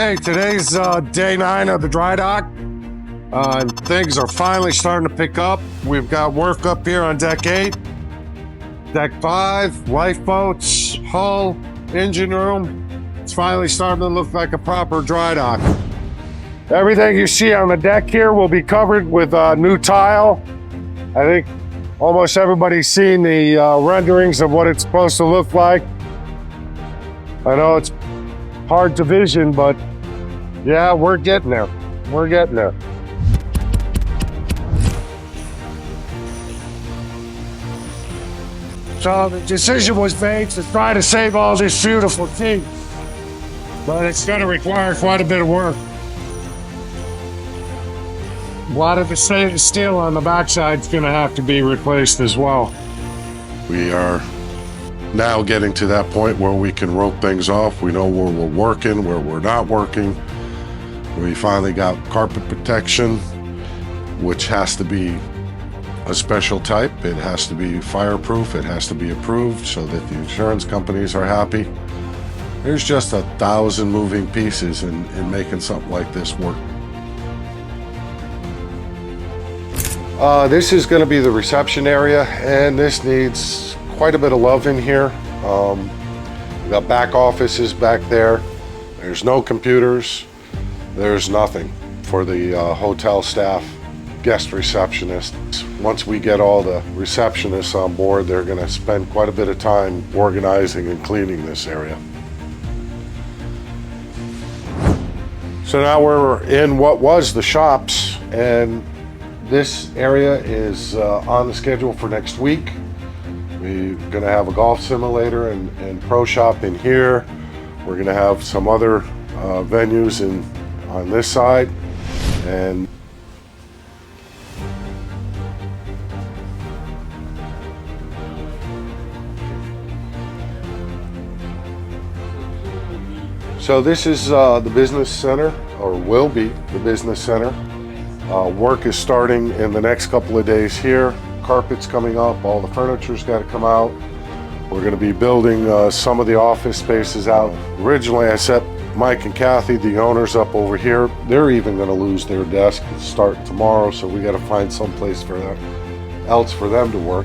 Okay, today's day 9 of the dry dock. Things are finally starting to pick up. We've got work up here on deck 8, deck 5, lifeboats, hull, engine room. It's finally starting to look like a proper dry dock. Everything you see on the deck here will be covered with new tile. I think almost everybody's seen the renderings of what it's supposed to look like. I know it's hard to vision, but yeah, we're getting there. We're getting there. So the decision was made to try to save all this beautiful teak, but it's going to require quite a bit of work. A lot of the steel on the backside is going to have to be replaced as well. We are now getting to that point where we can rope things off. We know where we're working, where we're not working. We finally got carpet protection, which has to be a special type. It has to be fireproof. It has to be approved so that the insurance companies are happy. There's just 1,000 moving pieces in making something like this work. This is going to be the reception area, and this needs quite a bit of love in here. We got back offices back there. There's no computers. There's nothing for the hotel staff, guest receptionists. Once we get all the receptionists on board, they're going to spend quite a bit of time organizing and cleaning this area. So now we're in what was the shops, and this area is on the schedule for next week. We're going to have a golf simulator and pro shop in here. We're going to have some other venues on this side. And so this is the business center, or will be the business center. Work is starting in the next couple of days here. Carpet's coming up, all the furniture's got to come out. We're going to be building some of the office spaces out. Originally I set Mike and Kathy, the owners, up over here. They're even going to lose their desk and start tomorrow, so we got to find some place for them, else for them to work.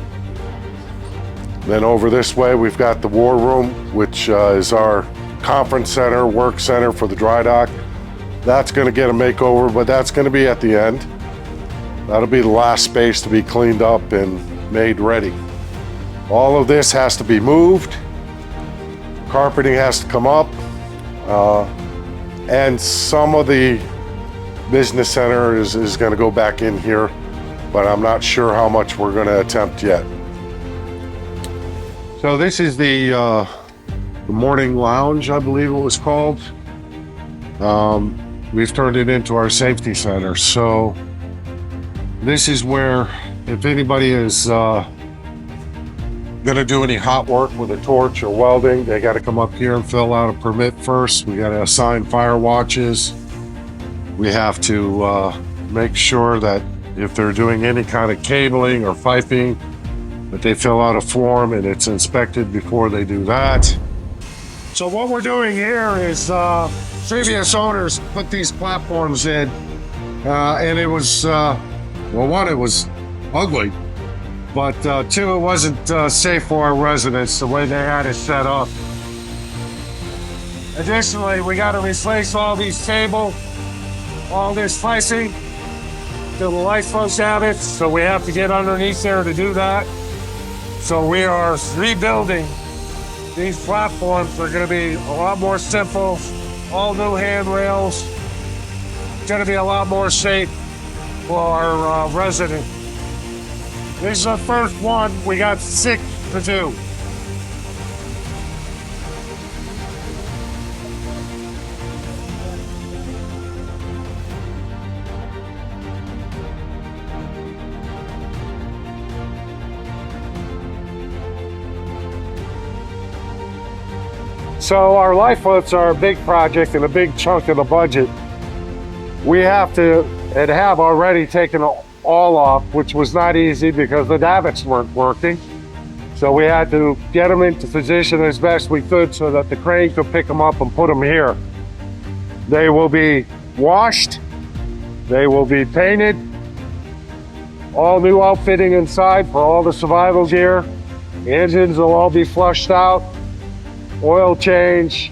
Then over this way we've got the war room, which is our conference center, work center for the dry dock. That's going to get a makeover, but that's going to be at the end. That'll be the last space to be cleaned up and made ready. All of this has to be moved. Carpeting has to come up. And some of the business center is going to go back in here, but I'm not sure how much we're going to attempt yet. So this is the morning lounge, I believe it was called. We've turned it into our safety center. So this is where, if anybody is gonna do any hot work with a torch or welding, they gotta come up here and fill out a permit first. We gotta assign fire watches. We have to make sure that if they're doing any kind of cabling or piping, that they fill out a form and it's inspected before they do that. So what we're doing here is previous owners put these platforms in, and it was, well, one, it was ugly, but two, it wasn't safe for our residents the way they had it set up. Additionally, we got to replace all these tables, all this flexing, till the lifeboats have it, so we have to get underneath there to do that. So we are rebuilding. These platforms are going to be a lot more simple, all new handrails. It's going to be a lot more safe for our residents. This is the first one. We got 6 to do. So our lifeboats are a big project and a big chunk of the budget. We have to, and have already taken all off, which was not easy because the davits weren't working. So we had to get them into position as best we could so that the crane could pick them up and put them here. They will be washed. They will be painted. All new outfitting inside for all the survival gear. The engines will all be flushed out. Oil change.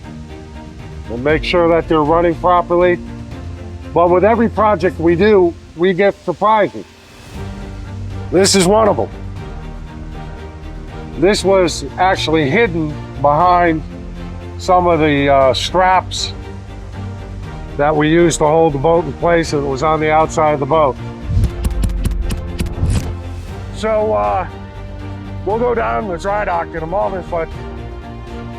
We'll make sure that they're running properly. But with every project we do, we get surprises. This is one of them. This was actually hidden behind some of the straps that we used to hold the boat in place, and it was on the outside of the boat. So we'll go down the dry dock in a moment, but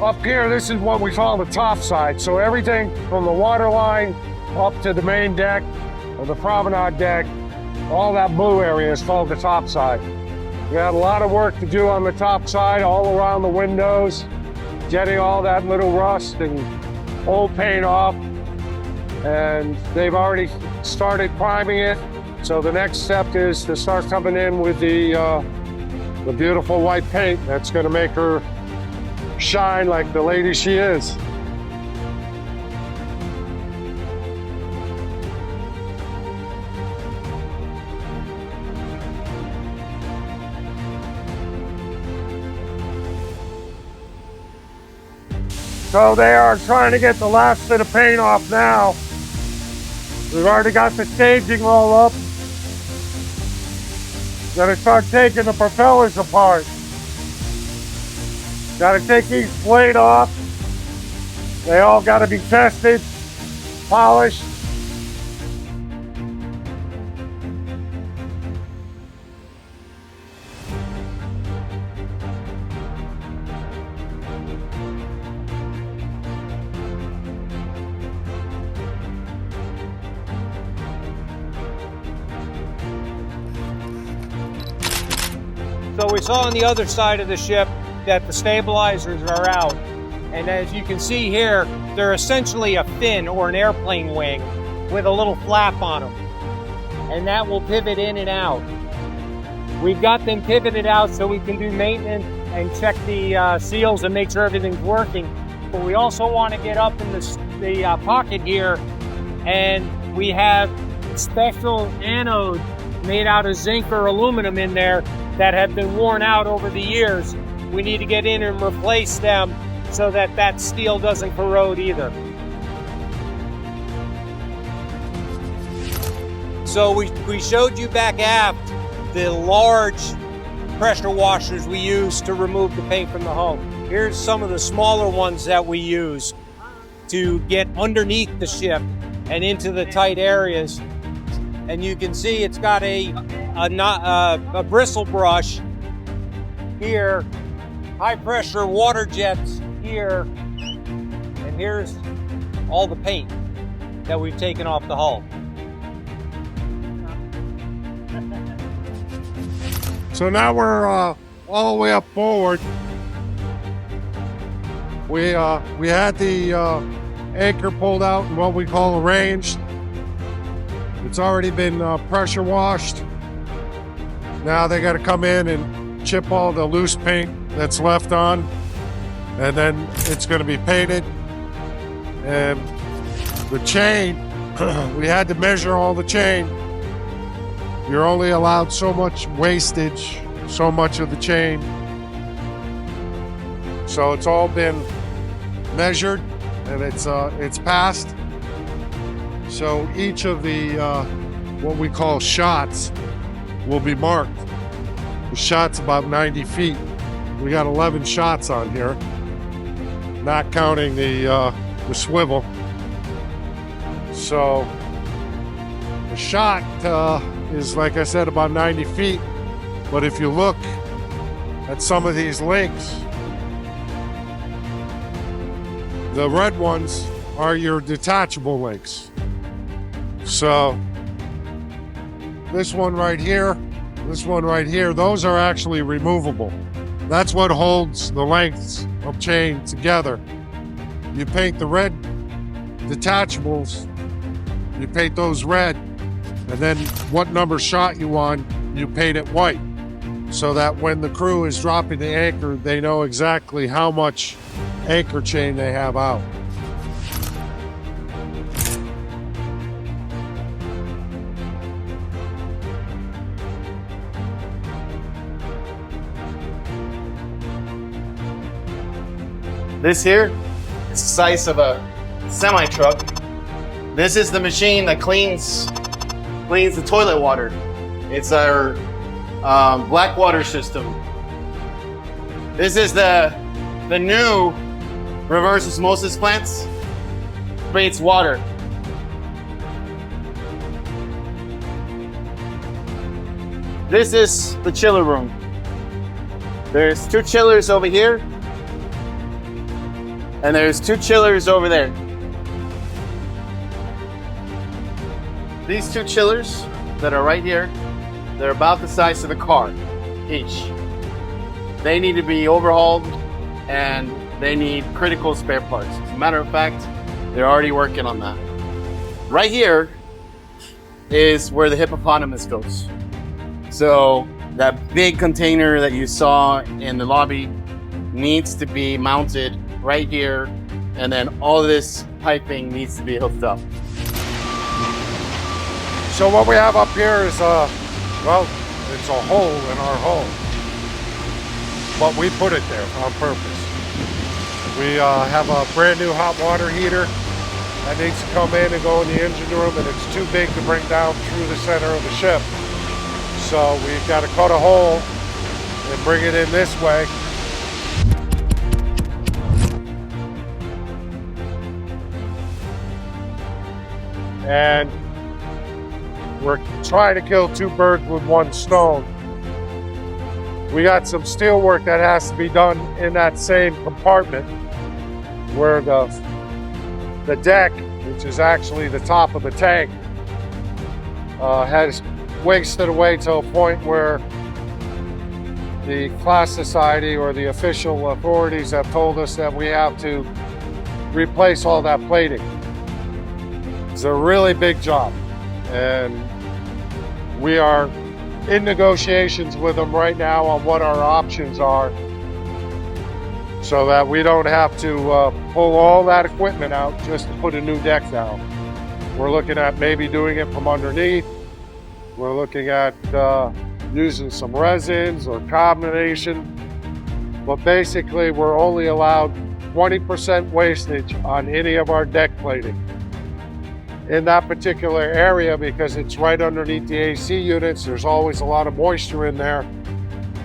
up here, this is what we call the top side. So everything from the water line up to the main deck or the promenade deck, all that blue area is called the top side. We had a lot of work to do on the top side, all around the windows, getting all that little rust and old paint off. And they've already started priming it. So the next step is to start coming in with the beautiful white paint that's gonna make her shine like the lady she is. So they are trying to get the last bit of paint off now. We've already got the staging roll up. Gotta start taking the propellers apart. Gotta take each blade off. They all gotta be tested, polished. So we saw on the other side of the ship that the stabilizers are out. And as you can see here, they're essentially a fin or an airplane wing with a little flap on them. And that will pivot in and out. We've got them pivoted out so we can do maintenance and check the seals and make sure everything's working. But we also want to get up in the pocket here, and we have special anodes made out of zinc or aluminum in there that have been worn out over the years. We need to get in and replace them so that that steel doesn't corrode either. So we showed you back aft the large pressure washers we use to remove the paint from the hull. Here's some of the smaller ones that we use to get underneath the ship and into the tight areas. And you can see it's got a bristle brush here, high pressure water jets here, and here's all the paint that we've taken off the hull. So now we're all the way up forward. We had the anchor pulled out and what we call arranged. It's already been pressure washed. Now they got to come in and chip all the loose paint that's left on, and then it's going to be painted. And the chain, we had to measure all the chain. You're only allowed so much wastage, so much of the chain. So it's all been measured and it's passed. So each of the what we call shots will be marked. The shot's about 90 feet. We got 11 shots on here, not counting the swivel. So the shot is, like I said, about 90 feet. But if you look at some of these links, the red ones are your detachable links. So this one right here, those are actually removable. That's what holds the lengths of chain together. You paint the red detachables, you paint those red, and then what number shot you on, you paint it white. So that when the crew is dropping the anchor, they know exactly how much anchor chain they have out. This here is the size of a semi-truck. This is the machine that cleans the toilet water. It's our black water system. This is the new reverse osmosis plants. Creates water. This is the chiller room. There's 2 chillers over here, and there's 2 chillers over there. These 2 chillers that are right here, they're about the size of the car each. They need to be overhauled, and they need critical spare parts. As a matter of fact, they're already working on that. Right here is where the hippopotamus goes. So that big container that you saw in the lobby needs to be mounted right here, and then all this piping needs to be hooked up. So what we have up here is, well, it's a hole in our hull, but we put it there on purpose. We have a brand new hot water heater that needs to come in and go in the engine room, and it's too big to bring down through the center of the ship. So we've got to cut a hole and bring it in this way. And we're trying to kill 2 birds with 1 stone. We got some steel work that has to be done in that same compartment where the deck, which is actually the top of the tank, has wasted away to a point where the class society or the official authorities have told us that we have to replace all that plating. It's a really big job, and we are in negotiations with them right now on what our options are so that we don't have to pull all that equipment out just to put a new deck down. We're looking at maybe doing it from underneath. We're looking at using some resins or combination, but basically we're only allowed 20% wastage on any of our deck plating in that particular area because it's right underneath the AC units. There's always a lot of moisture in there.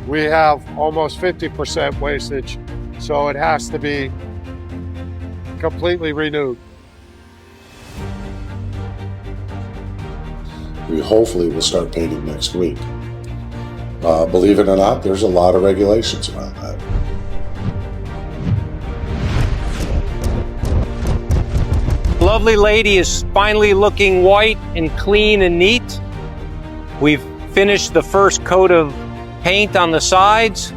We have almost 50% wastage, so it has to be completely renewed. We hopefully will start painting next week. Believe it or not, there's a lot of regulations around that. Lovely lady is finally looking white and clean and neat. We've finished the first coat of paint on the sides.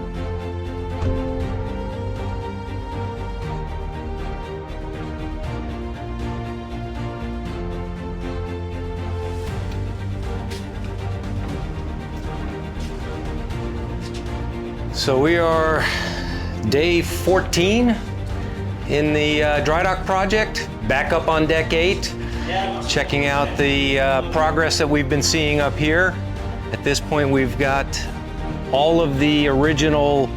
So we are day 14 in the dry dock project, back up on deck 8, checking out the progress that we've been seeing up here. At this point, we've got all of the original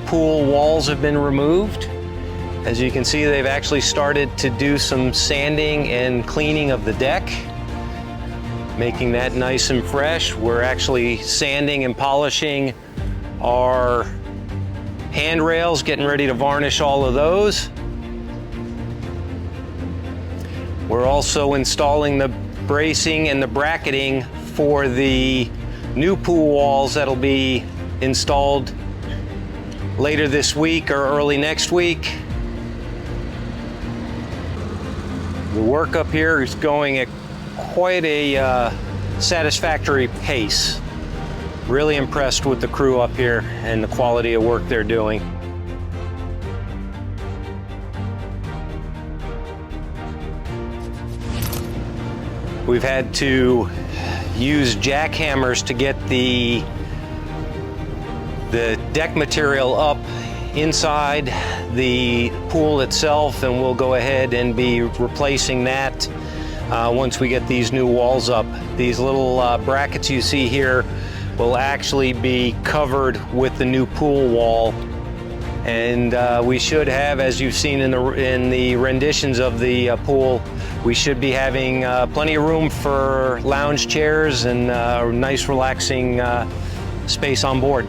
pool walls have been removed. As you can see, they've actually started to do some sanding and cleaning of the deck, making that nice and fresh. We're actually sanding and polishing our handrails, getting ready to varnish all of those. We're also installing the bracing and the bracketing for the new pool walls that'll be installed later this week or early next week. The work up here is going at quite a satisfactory pace. Really impressed with the crew up here and the quality of work they're doing. We've had to use jackhammers to get the deck material up inside the pool itself, and we'll go ahead and be replacing that once we get these new walls up. These little brackets you see here will actually be covered with the new pool wall And we should have, as you've seen in the renditions of the pool, we should be having plenty of room for lounge chairs and a nice relaxing space on board.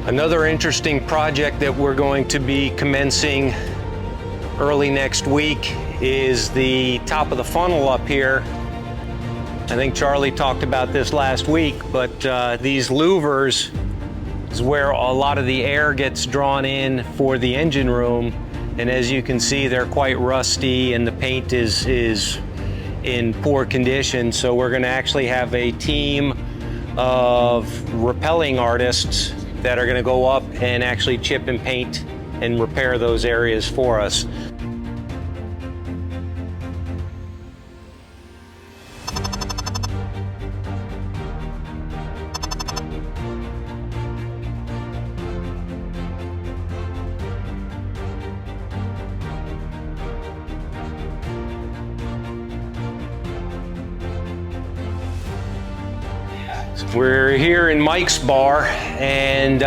Another interesting project that we're going to be commencing early next week is the top of the funnel up here. I think Charlie talked about this last week, but these louvers is where a lot of the air gets drawn in for the engine room. And as you can see, they're quite rusty and the paint is in poor condition. So we're gonna actually have a team of repelling artists that are gonna go up and actually chip and paint and repair those areas for us. We're here in Mike's bar, and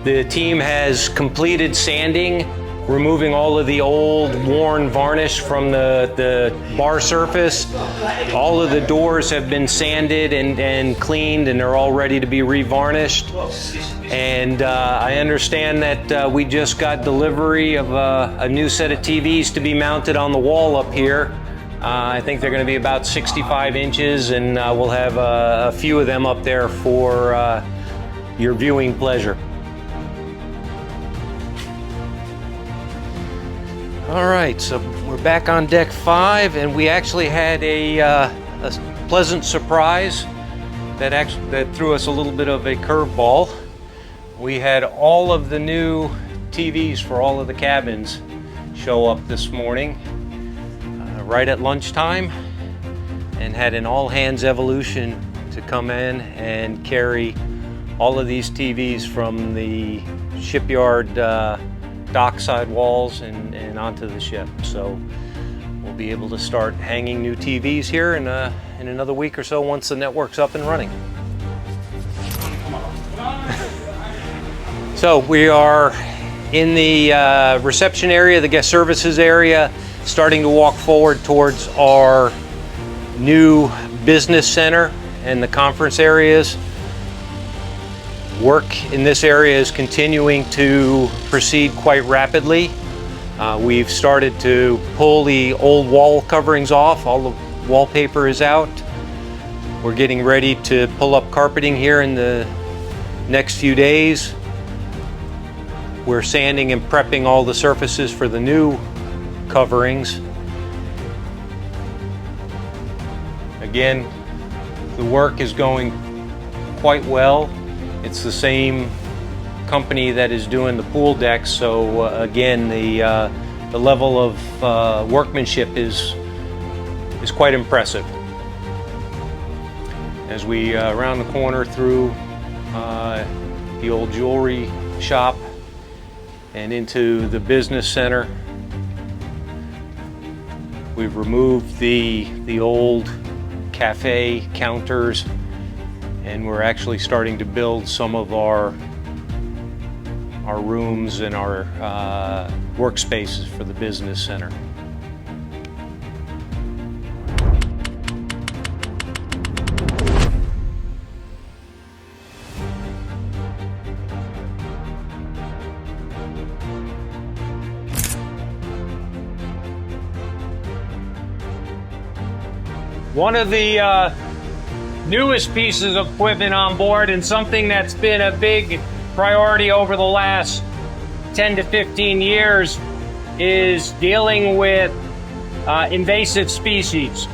the team has completed sanding, removing all of the old worn varnish from the bar surface. All of the doors have been sanded and cleaned, and they're all ready to be revarnished. And I understand that we just got delivery of a new set of TVs to be mounted on the wall up here. I think they're going to be about 65 inches, and we'll have a few of them up there for your viewing pleasure. All right, so we're back on deck 5, and we actually had a pleasant surprise that threw us a little bit of a curveball. We had all of the new TVs for all of the cabins show up this morning right at lunchtime, and had an all-hands evolution to come in and carry all of these TVs from the shipyard dockside walls and onto the ship. So we'll be able to start hanging new TVs here in another week or so once the network's up and running. So we are in the reception area, the guest services area, starting to walk forward towards our new business center and the conference areas. Work in this area is continuing to proceed quite rapidly. We've started to pull the old wall coverings off. All the wallpaper is out. We're getting ready to pull up carpeting here in the next few days. We're sanding and prepping all the surfaces for the new coverings. Again, the work is going quite well. It's the same company that is doing the pool decks, so again, the level of workmanship is quite impressive. As we round the corner through the old jewelry shop and into the business center, we've removed the old cafe counters, and we're actually starting to build some of our rooms and our workspaces for the business center. One of the newest pieces of equipment on board, and something that's been a big priority over the last 10 to 15 years, is dealing with invasive species.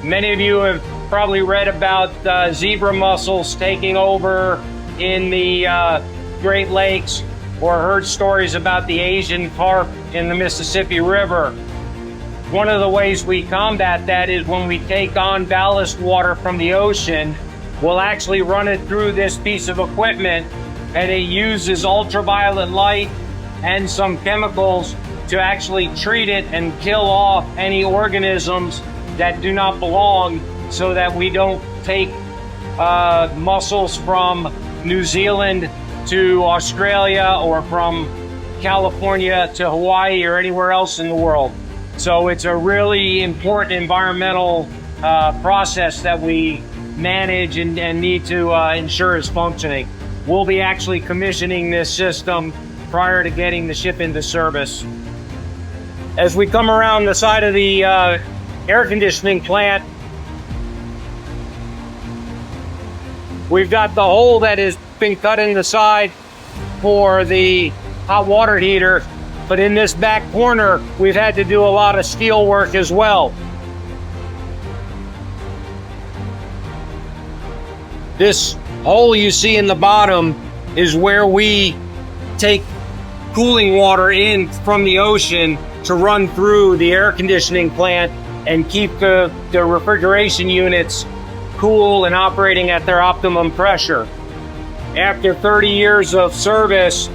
Many of you have probably read about zebra mussels taking over in the Great Lakes, or heard stories about the Asian carp in the Mississippi River. One of the ways we combat that is when we take on ballast water from the ocean, we'll actually run it through this piece of equipment, and it uses ultraviolet light and some chemicals to actually treat it and kill off any organisms that do not belong, so that we don't take mussels from New Zealand to Australia or from California to Hawaii or anywhere else in the world. So it's a really important environmental process that we manage and need to ensure is functioning. We'll be actually commissioning this system prior to getting the ship into service. As we come around the side of the air conditioning plant, we've got the hole that has been cut in the side for the hot water heater, but in this back corner, we've had to do a lot of steel work as well. This hole you see in the bottom is where we take cooling water in from the ocean to run through the air conditioning plant and keep the refrigeration units cool and operating at their optimum pressure. After 30 years of service,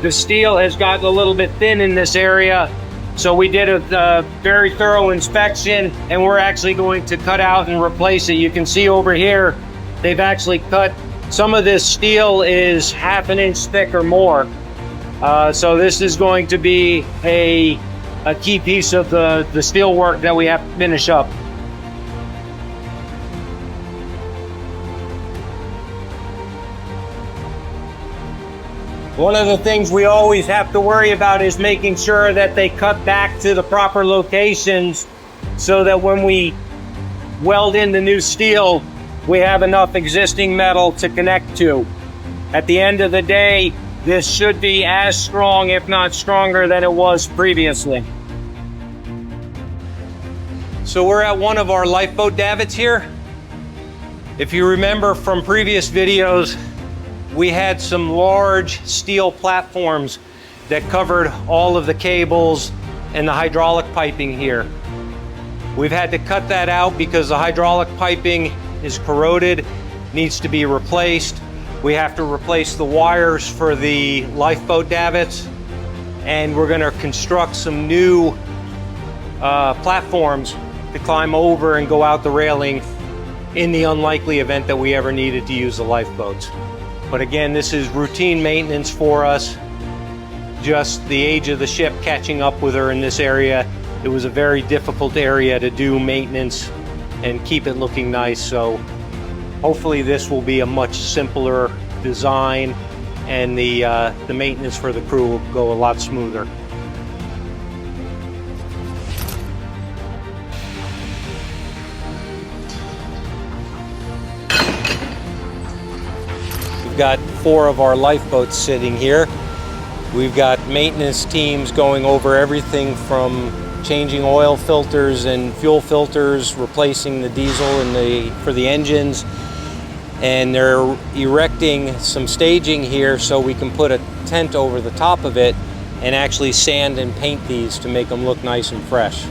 the steel has gotten a little bit thin in this area, so we did a very thorough inspection, and we're actually going to cut out and replace it. You can see over here, they've actually cut, some of this steel is ½ an inch thick or more. So this is going to be a key piece of the steel work that we have to finish up. One of the things we always have to worry about is making sure that they cut back to the proper locations so that when we weld in the new steel, we have enough existing metal to connect to. At the end of the day, this should be as strong, if not stronger, than it was previously. So we're at one of our lifeboat davits here. If you remember from previous videos, we had some large steel platforms that covered all of the cables and the hydraulic piping here. We've had to cut that out because the hydraulic piping is corroded, needs to be replaced. We have to replace the wires for the lifeboat davits, and we're gonna construct some new platforms to climb over and go out the railing in the unlikely event that we ever needed to use the lifeboats. But again, this is routine maintenance for us. Just the age of the ship catching up with her in this area. It was a very difficult area to do maintenance and keep it looking nice. So hopefully this will be a much simpler design, and the maintenance for the crew will go a lot smoother. We've got 4 of our lifeboats sitting here. We've got maintenance teams going over everything from changing oil filters and fuel filters, replacing the diesel for the engines, and they're erecting some staging here so we can put a tent over the top of it and actually sand and paint these to make them look nice and fresh.